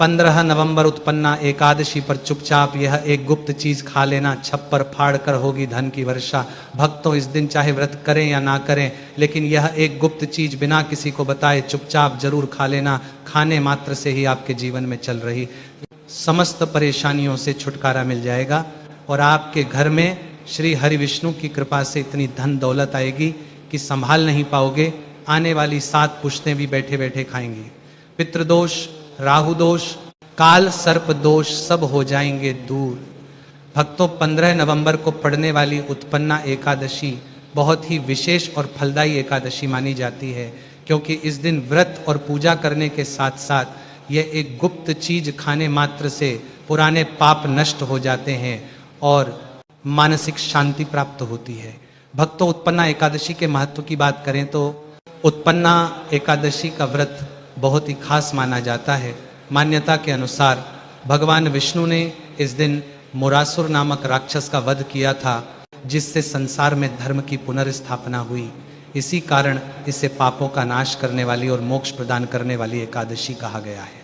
15 नवंबर उत्पन्ना एकादशी पर चुपचाप यह एक गुप्त चीज खा लेना, छप्पर फाड़ कर होगी धन की वर्षा। भक्तों, इस दिन चाहे व्रत करें या ना करें, लेकिन यह एक गुप्त चीज बिना किसी को बताए चुपचाप जरूर खा लेना। खाने मात्र से ही आपके जीवन में चल रही समस्त परेशानियों से छुटकारा मिल जाएगा और आपके घर में श्री हरि विष्णु की कृपा से इतनी धन दौलत आएगी कि संभाल नहीं पाओगे। आने वाली 7 पुश्तें भी बैठे बैठे खाएंगी। पितृदोष, राहु दोष, काल सर्प दोष सब हो जाएंगे दूर। भक्तों, 15 नवंबर को पड़ने वाली उत्पन्ना एकादशी बहुत ही विशेष और फलदायी एकादशी मानी जाती है, क्योंकि इस दिन व्रत और पूजा करने के साथ साथ यह एक गुप्त चीज खाने मात्र से पुराने पाप नष्ट हो जाते हैं और मानसिक शांति प्राप्त होती है। भक्तों, उत्पन्ना एकादशी के महत्व की बात करें तो उत्पन्ना एकादशी का व्रत बहुत ही खास माना जाता है। मान्यता के अनुसार भगवान विष्णु ने इस दिन मुरासुर नामक राक्षस का वध किया था, जिससे संसार में धर्म की पुनर्स्थापना हुई। इसी कारण इसे पापों का नाश करने वाली और मोक्ष प्रदान करने वाली एकादशी कहा गया है।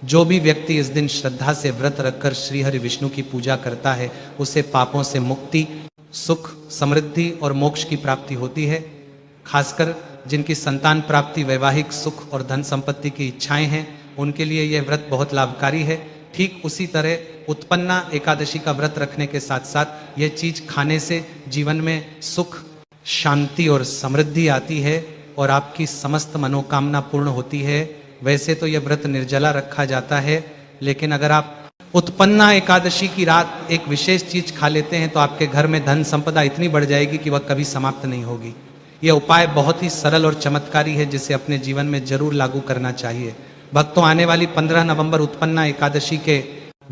जो भी व्यक्ति इस दिन श्रद्धा से व्रत रखकर श्री हरि विष्णु की पूजा करता है, उसे पापों से मुक्ति, सुख, समृद्धि और मोक्ष की प्राप्ति होती है। खासकर जिनकी संतान प्राप्ति, वैवाहिक सुख और धन संपत्ति की इच्छाएं हैं, उनके लिए यह व्रत बहुत लाभकारी है। ठीक उसी तरह उत्पन्ना एकादशी का व्रत रखने के साथ साथ यह चीज खाने से जीवन में सुख, शांति और समृद्धि आती है और आपकी समस्त मनोकामना पूर्ण होती है। वैसे तो यह व्रत निर्जला रखा जाता है, लेकिन अगर आप उत्पन्ना एकादशी की रात एक विशेष चीज खा लेते हैं तो आपके घर में धन संपदा इतनी बढ़ जाएगी कि वह कभी समाप्त नहीं होगी। यह उपाय बहुत ही सरल और चमत्कारी है, जिसे अपने जीवन में जरूर लागू करना चाहिए। भक्तों, आने वाली 15 नवंबर उत्पन्ना एकादशी के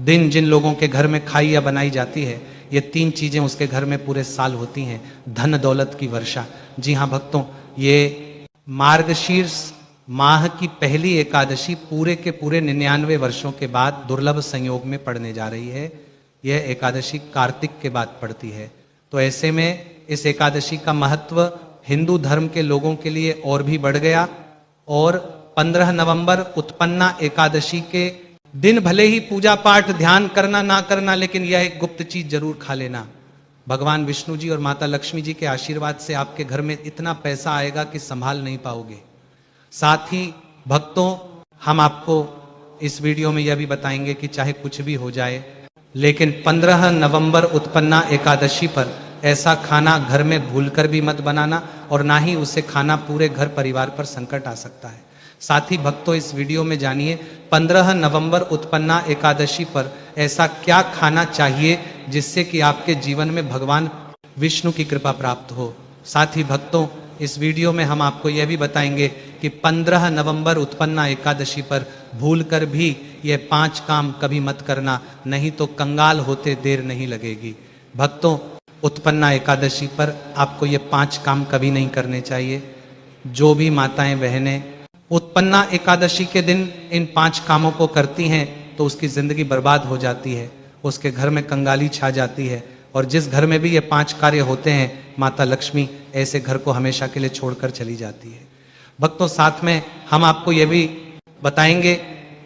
दिन जिन लोगों के घर में खाई या बनाई जाती है, ये 3 चीजें उसके घर में पूरे साल होती हैं। धन दौलत की वर्षा। जी हाँ भक्तों, ये मार्गशीर्ष माह की पहली एकादशी पूरे के पूरे 99 वर्षों के बाद दुर्लभ संयोग में पड़ने जा रही है। यह एकादशी कार्तिक के बाद पड़ती है। तो ऐसे में इस एकादशी का महत्व हिंदू धर्म के लोगों के लिए और भी बढ़ गया और 15 नवंबर उत्पन्ना एकादशी के दिन भले ही पूजा पाठ ध्यान करना ना करना, लेकिन यह एक गुप्त चीज जरूर खा लेना। भगवान विष्णु जी और माता लक्ष्मी जी के आशीर्वाद से आपके घर में इतना पैसा आएगा कि संभाल नहीं पाओगे। साथ ही भक्तों, हम आपको इस वीडियो में यह भी बताएंगे कि चाहे कुछ भी हो जाए, लेकिन 15 नवंबर उत्पन्ना एकादशी पर ऐसा खाना घर में भूलकर भी मत बनाना और ना ही उसे खाना पूरे घर परिवार पर संकट आ सकता है। साथ ही भक्तों, इस वीडियो में जानिए 15 नवंबर उत्पन्ना एकादशी पर ऐसा क्या खाना चाहिए जिससे कि आपके जीवन में भगवान विष्णु की कृपा प्राप्त हो। साथ ही भक्तों, इस वीडियो में हम आपको यह भी बताएंगे कि 15 नवंबर उत्पन्ना एकादशी पर भूलकर भी ये 5 काम कभी मत करना, नहीं तो कंगाल होते देर नहीं लगेगी। भक्तों, उत्पन्ना एकादशी पर आपको ये 5 काम कभी नहीं करने चाहिए। जो भी माताएं बहनें उत्पन्ना एकादशी के दिन इन 5 कामों को करती हैं तो उसकी जिंदगी बर्बाद हो जाती है, उसके घर में कंगाली छा जाती है और जिस घर में भी ये 5 कार्य होते हैं, माता लक्ष्मी ऐसे घर को हमेशा के लिए छोड़कर चली जाती है। भक्तों, साथ में हम आपको ये भी बताएंगे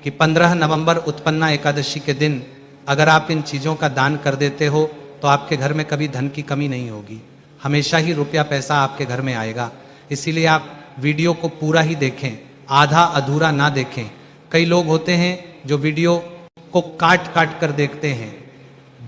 कि 15 नवंबर उत्पन्ना एकादशी के दिन अगर आप इन चीज़ों का दान कर देते हो तो आपके घर में कभी धन की कमी नहीं होगी, हमेशा ही रुपया पैसा आपके घर में आएगा। इसीलिए आप वीडियो को पूरा ही देखें, आधा अधूरा ना देखें। कई लोग होते हैं जो वीडियो को काट काट कर देखते हैं,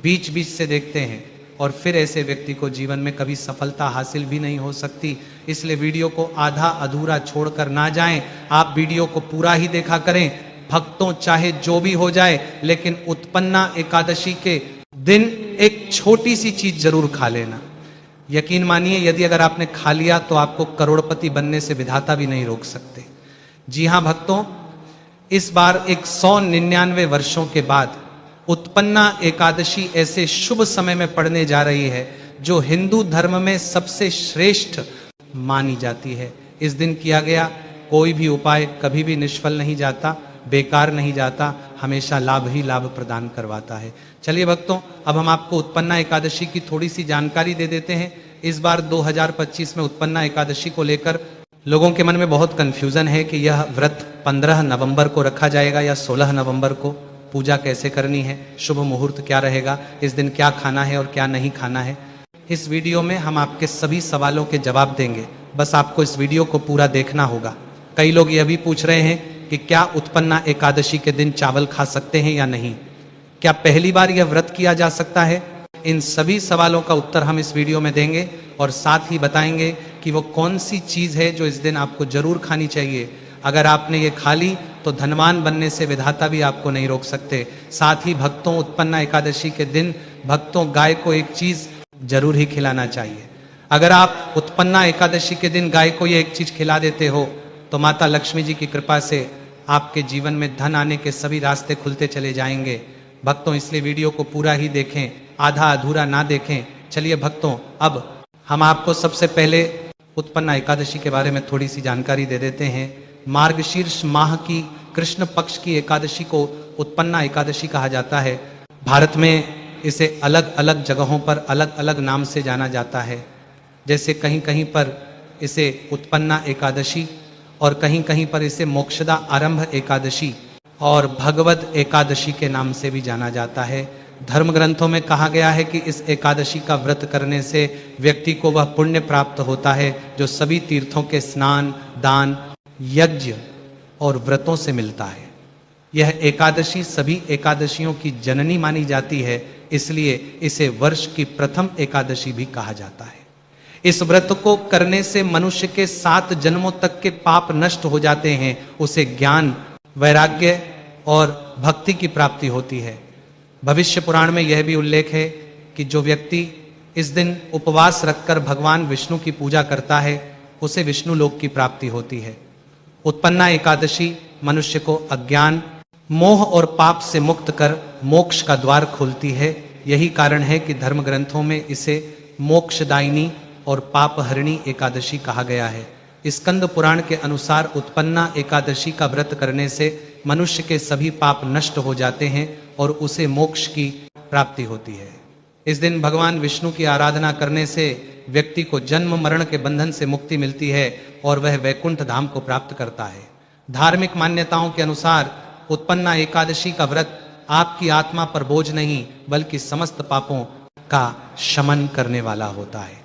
बीच बीच से देखते हैं और फिर ऐसे व्यक्ति को जीवन में कभी सफलता हासिल भी नहीं हो सकती। इसलिए वीडियो को आधा अधूरा छोड़कर ना जाएं, आप वीडियो को पूरा ही देखा करें। भक्तों, चाहे जो भी हो जाए, लेकिन उत्पन्ना एकादशी के दिन एक छोटी सी चीज जरूर खा लेना। यकीन मानिए, यदि अगर आपने खा लिया तो आपको करोड़पति बनने से विधाता भी नहीं रोक सकते। जी हाँ भक्तों, इस बार 199 वर्षों के बाद उत्पन्ना एकादशी ऐसे शुभ समय में पड़ने जा रही है जो हिंदू धर्म में सबसे श्रेष्ठ मानी जाती है। इस दिन किया गया कोई भी उपाय कभी भी निष्फल नहीं जाता, बेकार नहीं जाता, हमेशा लाभ ही लाभ प्रदान करवाता है। चलिए भक्तों, अब हम आपको उत्पन्ना एकादशी की थोड़ी सी जानकारी दे देते हैं। इस बार 2025 में उत्पन्ना एकादशी को लेकर लोगों के मन में बहुत कन्फ्यूज़न है कि यह व्रत 15 नवंबर को रखा जाएगा या 16 नवंबर को, पूजा कैसे करनी है, शुभ मुहूर्त क्या रहेगा, इस दिन क्या खाना है और क्या नहीं खाना है। इस वीडियो में हम आपके सभी सवालों के जवाब देंगे, बस आपको इस वीडियो को पूरा देखना होगा। कई लोग यह भी पूछ रहे हैं कि क्या उत्पन्ना एकादशी के दिन चावल खा सकते हैं या नहीं, क्या पहली बार यह व्रत किया जा सकता है। इन सभी सवालों का उत्तर हम इस वीडियो में देंगे और साथ ही बताएंगे कि वो कौन सी चीज़ है जो इस दिन आपको जरूर खानी चाहिए। अगर आपने ये खा ली तो धनवान बनने से विधाता भी आपको नहीं रोक सकते। साथ ही भक्तों, उत्पन्ना एकादशी के दिन भक्तों गाय को एक चीज़ जरूर ही खिलाना चाहिए। अगर आप उत्पन्ना एकादशी के दिन गाय को ये एक चीज़ खिला देते हो तो माता लक्ष्मी जी की कृपा से आपके जीवन में धन आने के सभी रास्ते खुलते चले जाएंगे। भक्तों, इसलिए वीडियो को पूरा ही देखें, आधा अधूरा ना देखें। चलिए भक्तों, अब हम आपको सबसे पहले उत्पन्ना एकादशी के बारे में थोड़ी सी जानकारी दे देते हैं। मार्गशीर्ष माह की कृष्ण पक्ष की एकादशी को उत्पन्ना एकादशी कहा जाता है। भारत में इसे अलग अलग जगहों पर अलग अलग नाम से जाना जाता है। जैसे कहीं कहीं पर इसे उत्पन्ना एकादशी और कहीं कहीं पर इसे मोक्षदा आरंभ एकादशी और भगवद एकादशी के नाम से भी जाना जाता है। धर्म ग्रंथों में कहा गया है कि इस एकादशी का व्रत करने से व्यक्ति को वह पुण्य प्राप्त होता है जो सभी तीर्थों के स्नान, दान, यज्ञ और व्रतों से मिलता है। यह एकादशी सभी एकादशियों की जननी मानी जाती है, इसलिए इसे वर्ष की प्रथम एकादशी भी कहा जाता है। इस व्रत को करने से मनुष्य के 7 जन्मों तक के पाप नष्ट हो जाते हैं। उसे ज्ञान, वैराग्य और भक्ति की प्राप्ति होती है। भविष्य पुराण में यह भी उल्लेख है कि जो व्यक्ति इस दिन उपवास रखकर भगवान विष्णु की पूजा करता है उसे विष्णु लोक की प्राप्ति होती है। उत्पन्ना एकादशी मनुष्य को अज्ञान, मोह और पाप से मुक्त कर मोक्ष का द्वार खोलती है। यही कारण है कि धर्म ग्रंथों में इसे मोक्षदायिनी और पापहरिणी एकादशी कहा गया है। स्कंद पुराण के अनुसार उत्पन्ना एकादशी का व्रत करने से मनुष्य के सभी पाप नष्ट हो जाते हैं और उसे मोक्ष की प्राप्ति होती है। इस दिन भगवान विष्णु की आराधना करने से व्यक्ति को जन्म मरण के बंधन से मुक्ति मिलती है और वह वैकुंठ धाम को प्राप्त करता है। धार्मिक मान्यताओं के अनुसार उत्पन्ना एकादशी का व्रत आपकी आत्मा पर बोझ नहीं बल्कि समस्त पापों का शमन करने वाला होता है।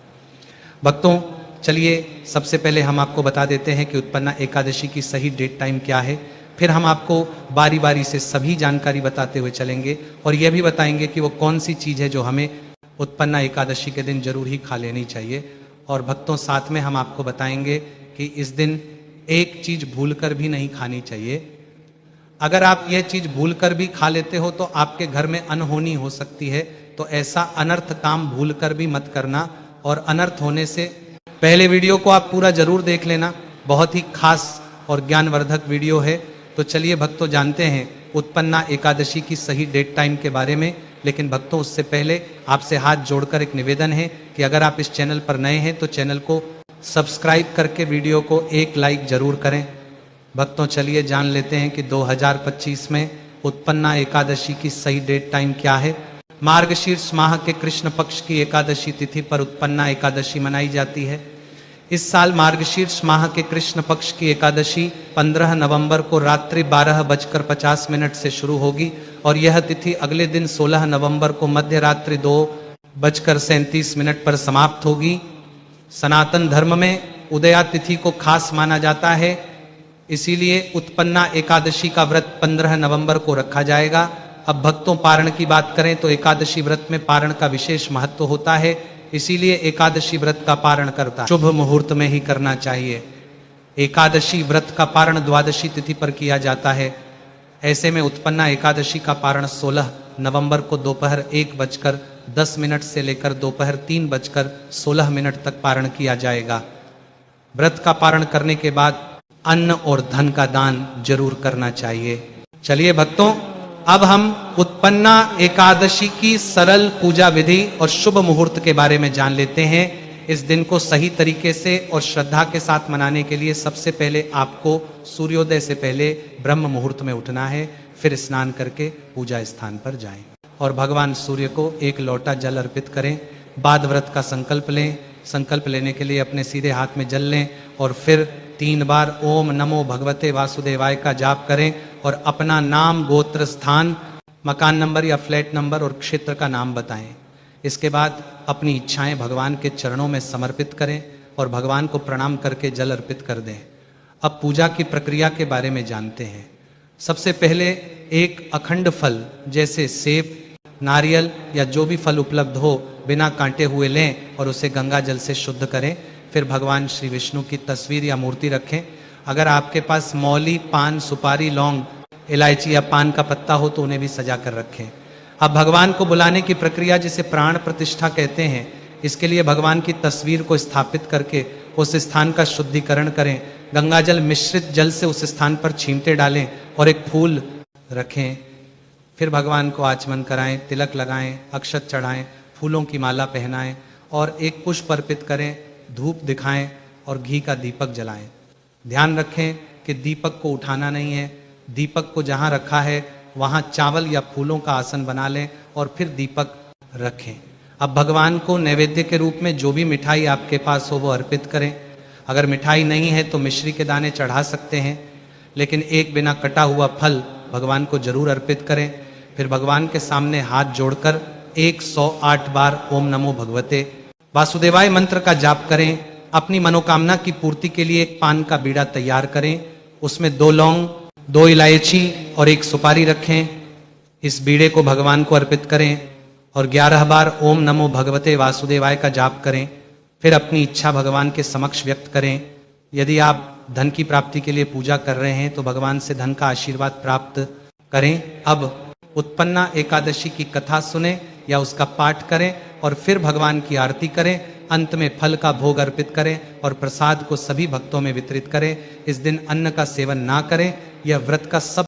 भक्तों, चलिए सबसे पहले हम आपको बता देते हैं कि उत्पन्ना एकादशी की सही डेट टाइम क्या है। फिर हम आपको बारी बारी से सभी जानकारी बताते हुए चलेंगे और यह भी बताएंगे कि वो कौन सी चीज़ है जो हमें उत्पन्ना एकादशी के दिन जरूर ही खा लेनी चाहिए। और भक्तों, साथ में हम आपको बताएंगे कि इस दिन एक चीज़ भूलकर भी नहीं खानी चाहिए। अगर आप यह चीज़ भूलकर भी खा लेते हो तो आपके घर में अनहोनी हो सकती है। तो ऐसा अनर्थ काम भूलकर भी मत करना। और अनर्थ होने से पहले वीडियो को आप पूरा जरूर देख लेना, बहुत ही खास और ज्ञानवर्धक वीडियो है। तो चलिए भक्तों, जानते हैं उत्पन्ना एकादशी की सही डेट टाइम के बारे में। लेकिन भक्तों, उससे पहले आपसे हाथ जोड़कर एक निवेदन है कि अगर आप इस चैनल पर नए हैं तो चैनल को सब्सक्राइब करके वीडियो को एक लाइक जरूर करें। भक्तों, चलिए जान लेते हैं कि 2025 में उत्पन्ना एकादशी की सही डेट टाइम क्या है। मार्गशीर्ष माह के कृष्ण पक्ष की एकादशी तिथि पर उत्पन्ना एकादशी मनाई जाती है। इस साल मार्गशीर्ष माह के कृष्ण पक्ष की एकादशी 15 नवंबर को रात्रि 12:50 से शुरू होगी और यह तिथि अगले दिन 16 नवंबर को मध्य रात्रि 2:37 पर समाप्त होगी। सनातन धर्म में उदया तिथि को खास माना जाता है, इसीलिए उत्पन्ना एकादशी का व्रत 15 नवंबर को रखा जाएगा। अब भक्तों, पारण की बात करें तो एकादशी व्रत में पारण का विशेष महत्व होता है, इसीलिए एकादशी व्रत का पारण करता शुभ मुहूर्त में ही करना चाहिए। एकादशी व्रत का पारण द्वादशी तिथि पर किया जाता है। ऐसे में उत्पन्ना एकादशी का पारण 16 नवंबर को दोपहर 1:10 से लेकर दोपहर 3:16 तक पारण किया जाएगा। व्रत का पारण करने के बाद अन्न और धन का दान जरूर करना चाहिए। चलिए भक्तों, अब हम उत्पन्ना एकादशी की सरल पूजा विधि और शुभ मुहूर्त के बारे में जान लेते हैं। इस दिन को सही तरीके से और श्रद्धा के साथ मनाने के लिए सबसे पहले आपको सूर्योदय से पहले ब्रह्म मुहूर्त में उठना है। फिर स्नान करके पूजा स्थान पर जाएं और भगवान सूर्य को एक लोटा जल अर्पित करें। बाद व्रत का संकल्प लें। संकल्प लेने के लिए अपने सीधे हाथ में जल लें और फिर 3 बार ओम नमो भगवते वासुदेवाय का जाप करें और अपना नाम, गोत्र, स्थान, मकान नंबर या फ्लैट नंबर और क्षेत्र का नाम बताएं। इसके बाद अपनी इच्छाएं भगवान के चरणों में समर्पित करें और भगवान को प्रणाम करके जल अर्पित कर दें। अब पूजा की प्रक्रिया के बारे में जानते हैं। सबसे पहले एक अखंड फल जैसे सेब, नारियल या जो भी फल उपलब्ध हो बिना कांटे हुए लें और उसे गंगा जल से शुद्ध करें। फिर भगवान श्री विष्णु की तस्वीर या मूर्ति रखें। अगर आपके पास मौली, पान, सुपारी, लौंग, इलायची या पान का पत्ता हो तो उन्हें भी सजा कर रखें। अब भगवान को बुलाने की प्रक्रिया जिसे प्राण प्रतिष्ठा कहते हैं, इसके लिए भगवान की तस्वीर को स्थापित करके उस स्थान का शुद्धिकरण करें। गंगाजल मिश्रित जल से उस स्थान पर छींटे डालें और एक फूल रखें। फिर भगवान को आचमन कराएं, तिलक लगाएं, अक्षत चढ़ाएं, फूलों की माला पहनाएं और एक पुष्प अर्पित करें, धूप दिखाएं और घी का दीपक जलाएं। ध्यान रखें कि दीपक को उठाना नहीं है। दीपक को जहां रखा है वहां चावल या फूलों का आसन बना लें और फिर दीपक रखें। अब भगवान को नैवेद्य के रूप में जो भी मिठाई आपके पास हो वो अर्पित करें। अगर मिठाई नहीं है तो मिश्री के दाने चढ़ा सकते हैं, लेकिन एक बिना कटा हुआ फल भगवान को जरूर अर्पित करें। फिर भगवान के सामने हाथ जोड़कर 108 बार ओम नमो भगवते वासुदेवाय मंत्र का जाप करें। अपनी मनोकामना की पूर्ति के लिए एक पान का बीड़ा तैयार करें, उसमें 2 लौंग, 2 इलायची और 1 सुपारी रखें। इस बीड़े को भगवान को अर्पित करें और 11 बार ओम नमो भगवते वासुदेवाय का जाप करें। फिर अपनी इच्छा भगवान के समक्ष व्यक्त करें। यदि आप धन की प्राप्ति के लिए पूजा कर रहे हैं तो भगवान से धन का आशीर्वाद प्राप्त करें। अब उत्पन्ना एकादशी की कथा सुने या उसका पाठ करें और फिर भगवान की आरती करें। अंत में फल का भोग अर्पित करें और प्रसाद को सभी भक्तों में वितरित करें। इस दिन अन्न का सेवन ना करें। यह व्रत का सब